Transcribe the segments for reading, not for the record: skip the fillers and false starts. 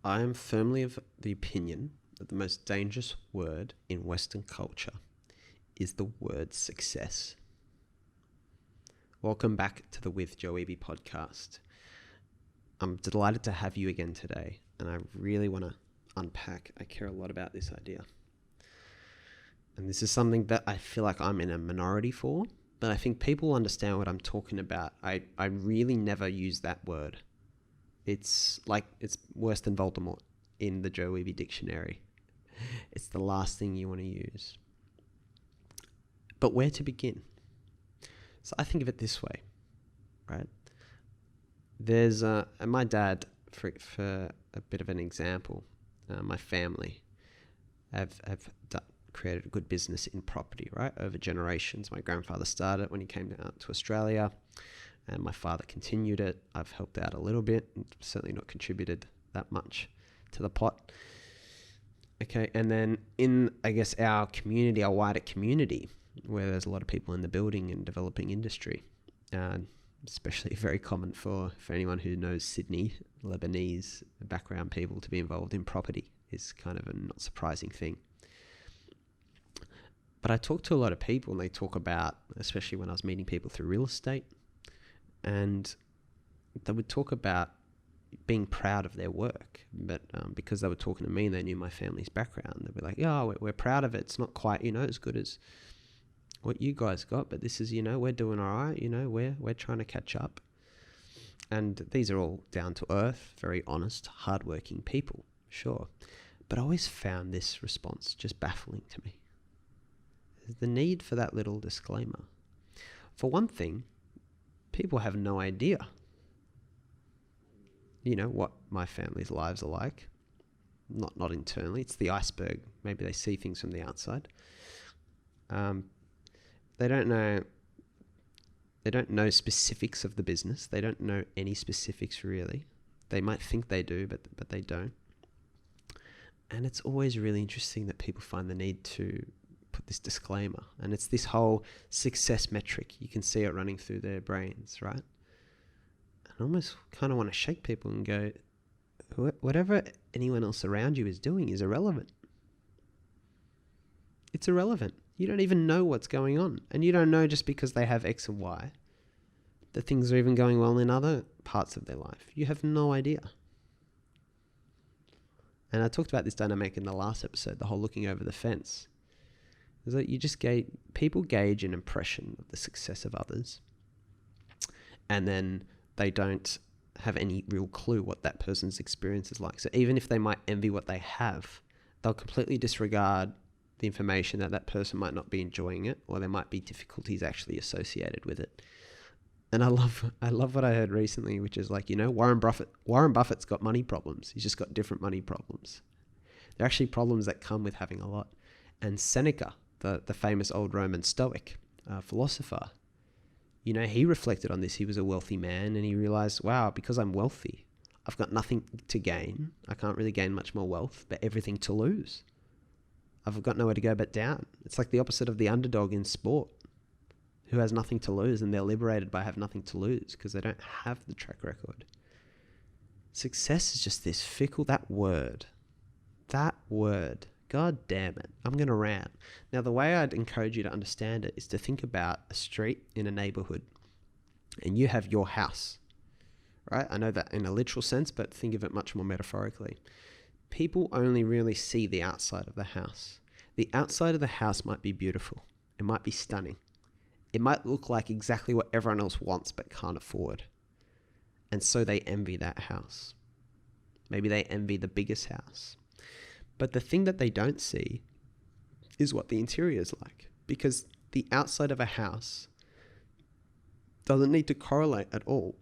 I am firmly of the opinion that the most dangerous word in Western culture is the word success. Welcome back to the Joe Wehbe Podcast. I'm delighted to have you again today, and I really want to unpack. I care a lot about this idea. And this is something that I feel like I'm in a minority for, but I think people understand what I'm talking about. I really never use that word. It's worse than Voldemort in the Joe Wehbe dictionary. It's the last thing you want to use. But where to begin? So I think of it this way, right? There's my dad, for a bit of an example, my family have created a good business in property, right? Over generations. My grandfather started it when he came down to Australia, and my father continued it. I've helped out a little bit, and certainly not contributed that much to the pot. Okay, and then in, I guess, our community, our wider community, where there's a lot of people in the building and developing industry, especially very common for anyone who knows Sydney, Lebanese background people to be involved in property is kind of a not surprising thing. But I talk to a lot of people, and they talk about, especially when I was meeting people through real estate, and they would talk about being proud of their work. But because they were talking to me and they knew my family's background, they'd be like, yeah, we're proud of it. It's not quite, as good as what you guys got, but this is, we're doing all right. We're trying to catch up. And these are all down to earth, very honest, hardworking people, sure. But I always found this response just baffling to me. The need for that little disclaimer. For one thing, people have no idea, what my family's lives are like. Not internally. It's the iceberg. Maybe they see things from the outside. They don't know specifics of the business. They don't know any specifics really. They might think they do, but they don't. And it's always really interesting that people find the need to put this disclaimer, and it's this whole success metric. You can see it running through their brains, right? I almost kind of want to shake people and go, whatever anyone else around you is doing is irrelevant. It's irrelevant. You don't even know what's going on, and you don't know just because they have X and Y that things are even going well in other parts of their life. You have no idea. And I talked about this dynamic in the last episode, the whole looking over the fence. Is that you just people gauge an impression of the success of others, and then they don't have any real clue what that person's experience is like. So even if they might envy what they have, they'll completely disregard the information that person might not be enjoying it, or there might be difficulties actually associated with it. And I love what I heard recently, which is like, Warren Buffett's got money problems. He's just got different money problems. They're actually problems that come with having a lot. And Seneca, the famous old Roman Stoic philosopher, he reflected on this. He was a wealthy man, and he realized, wow, because I'm wealthy, I've got nothing to gain. I can't really gain much more wealth, but everything to lose. I've got nowhere to go but down. It's like the opposite of the underdog in sport, who has nothing to lose, and they're liberated by having nothing to lose because they don't have the track record. Success is just this fickle, that word, God damn it. I'm going to rant. Now, the way I'd encourage you to understand it is to think about a street in a neighborhood, and you have your house, right? I know that in a literal sense, but think of it much more metaphorically. People only really see the outside of the house. The outside of the house might be beautiful. It might be stunning. It might look like exactly what everyone else wants but can't afford. And so they envy that house. Maybe they envy the biggest house. But the thing that they don't see is what the interior is like, because the outside of a house doesn't need to correlate at all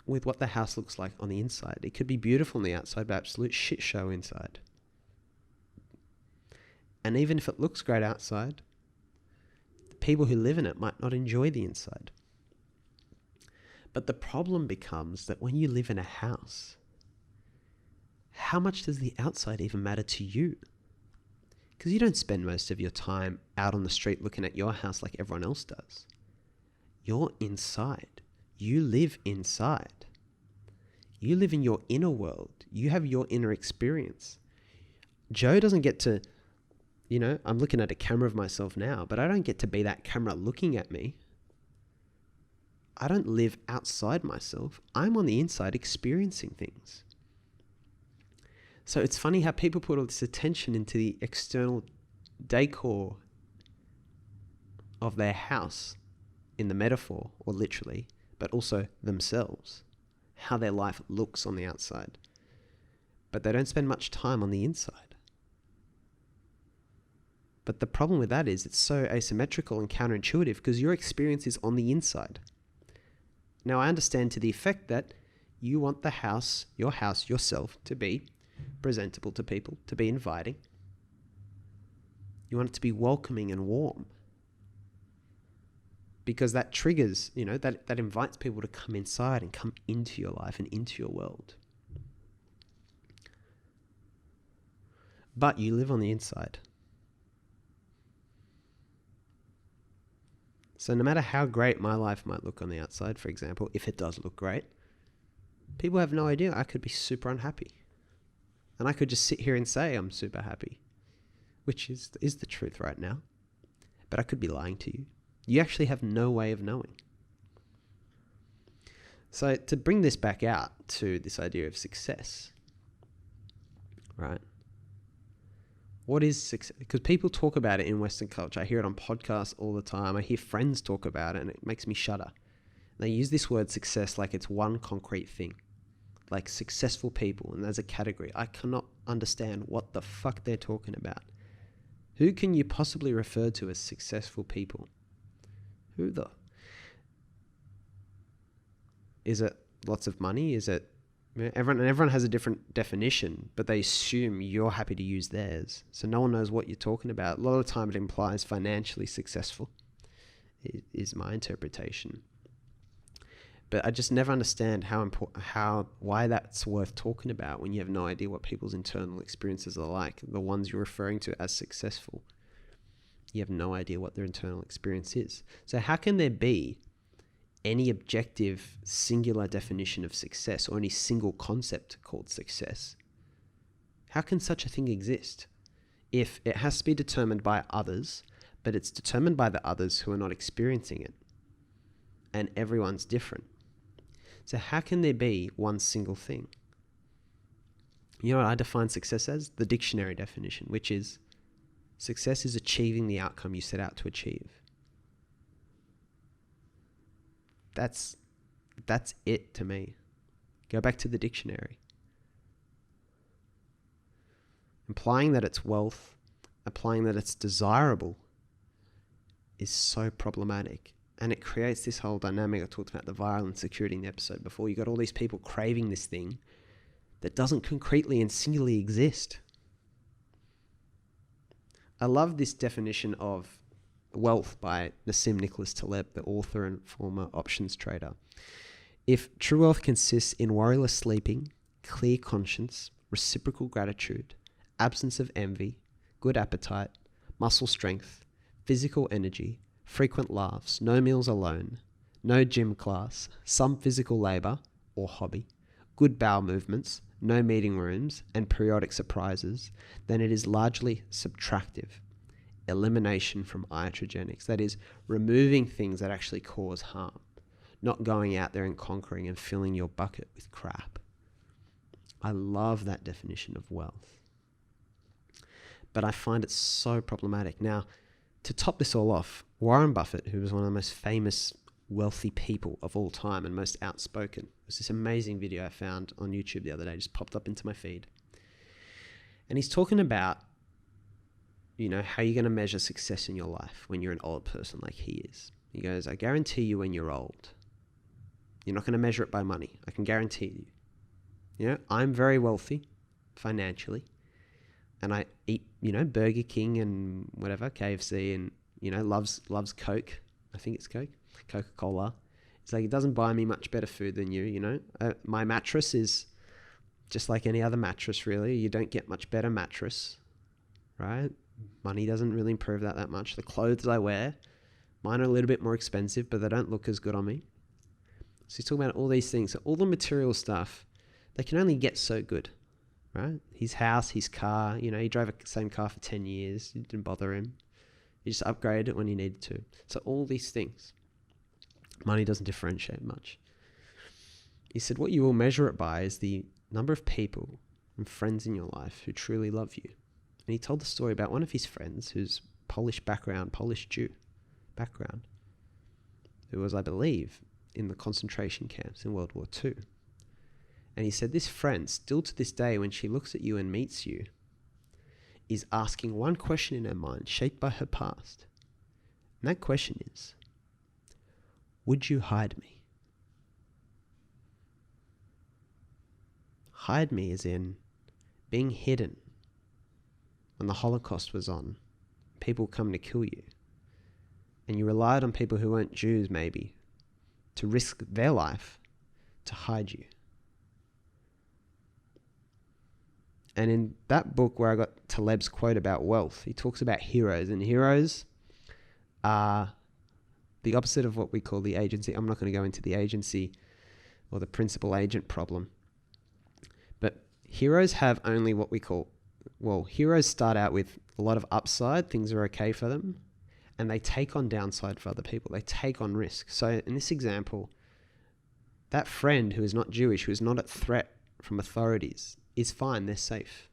with what the house looks like on the inside. It could be beautiful on the outside, but absolute shit show inside. And even if it looks great outside, the people who live in it might not enjoy the inside. But the problem becomes that when you live in a house, how much does the outside even matter to you? Because you don't spend most of your time out on the street looking at your house like everyone else does. You're inside. You live inside. You live in your inner world. You have your inner experience. Joe doesn't get to, I'm looking at a camera of myself now, but I don't get to be that camera looking at me. I don't live outside myself. I'm on the inside experiencing things. So it's funny how people put all this attention into the external decor of their house, in the metaphor or literally, but also themselves, how their life looks on the outside. But they don't spend much time on the inside. But the problem with that is it's so asymmetrical and counterintuitive because your experience is on the inside. Now, I understand to the effect that you want the house, yourself, to be presentable to people, to be inviting. You want it to be welcoming and warm. Because that triggers, that invites people to come inside and come into your life and into your world. But you live on the inside. So no matter how great my life might look on the outside, for example, if it does look great, people have no idea. I could be super unhappy. And I could just sit here and say I'm super happy, which is the truth right now. But I could be lying to you. You actually have no way of knowing. So to bring this back out to this idea of success, right? What is success? Because people talk about it in Western culture. I hear it on podcasts all the time. I hear friends talk about it and it makes me shudder. They use this word success like it's one concrete thing, like successful people, and as a category. I cannot understand what the fuck they're talking about. Who can you possibly refer to as successful people? Who the? Is it lots of money? Is it everyone has a different definition, but they assume you're happy to use theirs. So no one knows what you're talking about. A lot of the time it implies financially successful, is my interpretation. But I just never understand why that's worth talking about when you have no idea what people's internal experiences are like. The ones you're referring to as successful, you have no idea what their internal experience is. So how can there be any objective singular definition of success or any single concept called success? How can such a thing exist if it has to be determined by others, but it's determined by the others who are not experiencing it, and everyone's different? So how can there be one single thing? You know what I define success as? The dictionary definition, which is success is achieving the outcome you set out to achieve. That's it to me. Go back to the dictionary. Implying that it's wealth, implying that it's desirable is so problematic. And it creates this whole dynamic. I talked about the viral insecurity in the episode before. You got all these people craving this thing that doesn't concretely and singularly exist. I love this definition of wealth by Nassim Nicholas Taleb, the author and former options trader. If true wealth consists in worryless sleeping, clear conscience, reciprocal gratitude, absence of envy, good appetite, muscle strength, physical energy, frequent laughs, no meals alone, no gym class, some physical labor or hobby, good bowel movements, no meeting rooms, and periodic surprises, then it is largely subtractive. Elimination from iatrogenics, that is, removing things that actually cause harm, not going out there and conquering and filling your bucket with crap. I love that definition of wealth. But I find it so problematic. Now, to top this all off, Warren Buffett, who was one of the most famous wealthy people of all time and most outspoken, there's this amazing video I found on YouTube the other day, just popped up into my feed. And he's talking about how you're going to measure success in your life when you're an old person like he is. He goes, I guarantee you when you're old, you're not going to measure it by money. I can guarantee you. I'm very wealthy financially, and I eat, Burger King and whatever, KFC, and, loves Coke. I think it's Coke, Coca-Cola. It's like, it doesn't buy me much better food than you, my mattress is just like any other mattress, really. You don't get much better mattress, right? Money doesn't really improve that much. The clothes I wear, mine are a little bit more expensive, but they don't look as good on me. So he's talking about all these things. So all the material stuff they can only get so good, right? His house, his car, he drove the same car for 10 years. It didn't bother him. He just upgraded it when he needed to. So all these things, money doesn't differentiate much. He said, what you will measure it by is the number of people and friends in your life who truly love you. And he told the story about one of his friends who's Polish Jew background, who was, I believe, in the concentration camps in World War II. And he said this friend, still to this day, when she looks at you and meets you, is asking one question in her mind, shaped by her past. And that question is, would you hide me? Hide me as in being hidden when the Holocaust was on, people come to kill you. And you relied on people who weren't Jews, maybe, to risk their life to hide you. And in that book where I got Taleb's quote about wealth, he talks about heroes. And heroes are the opposite of what we call the agency. I'm not going to go into the agency or the principal agent problem. But heroes have only what we call, heroes start out with a lot of upside. Things are okay for them. And they take on downside for other people. They take on risk. So in this example, that friend who is not Jewish, who is not at threat from authorities, is fine. They're safe.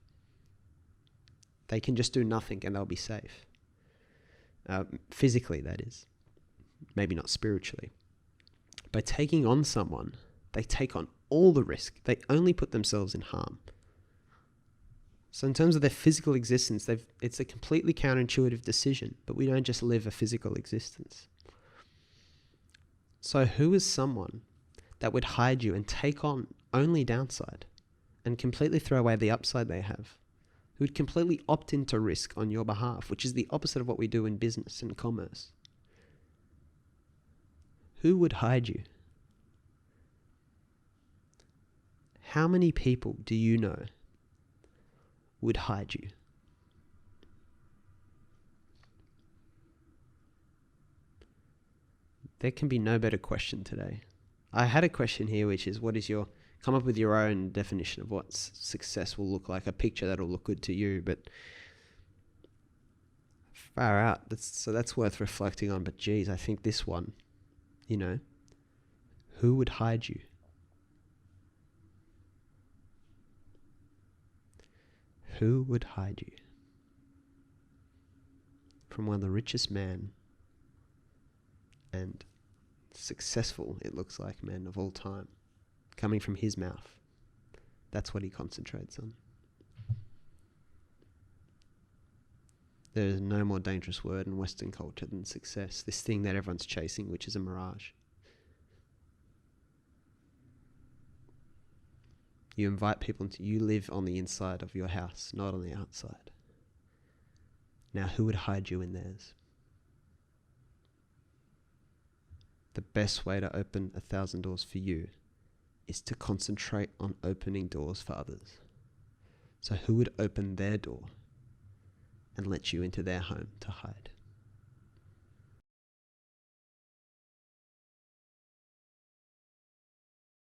They can just do nothing and they'll be safe. Physically, that is. Maybe not spiritually. By taking on someone, they take on all the risk. They only put themselves in harm. So in terms of their physical existence, it's a completely counterintuitive decision, but we don't just live a physical existence. So who is someone that would hide you and take on only downside and completely throw away the upside they have? Who would completely opt into risk on your behalf, which is the opposite of what we do in business and commerce? Who would hide you? How many people do you know would hide you? There can be no better question today. I had a question here, which is, come up with your own definition of what success will look like, a picture that'll look good to you, but far out. That's worth reflecting on. But geez, I think this one, who would hide you? Who would hide you from one of the richest men and successful, it looks like, men of all time, coming from his mouth? That's what he concentrates on. There is no more dangerous word in Western culture than success, this thing that everyone's chasing, which is a mirage. You invite people you live on the inside of your house, not on the outside. Now, who would hide you in theirs? The best way to open 1,000 doors for you is to concentrate on opening doors for others. So who would open their door and let you into their home to hide?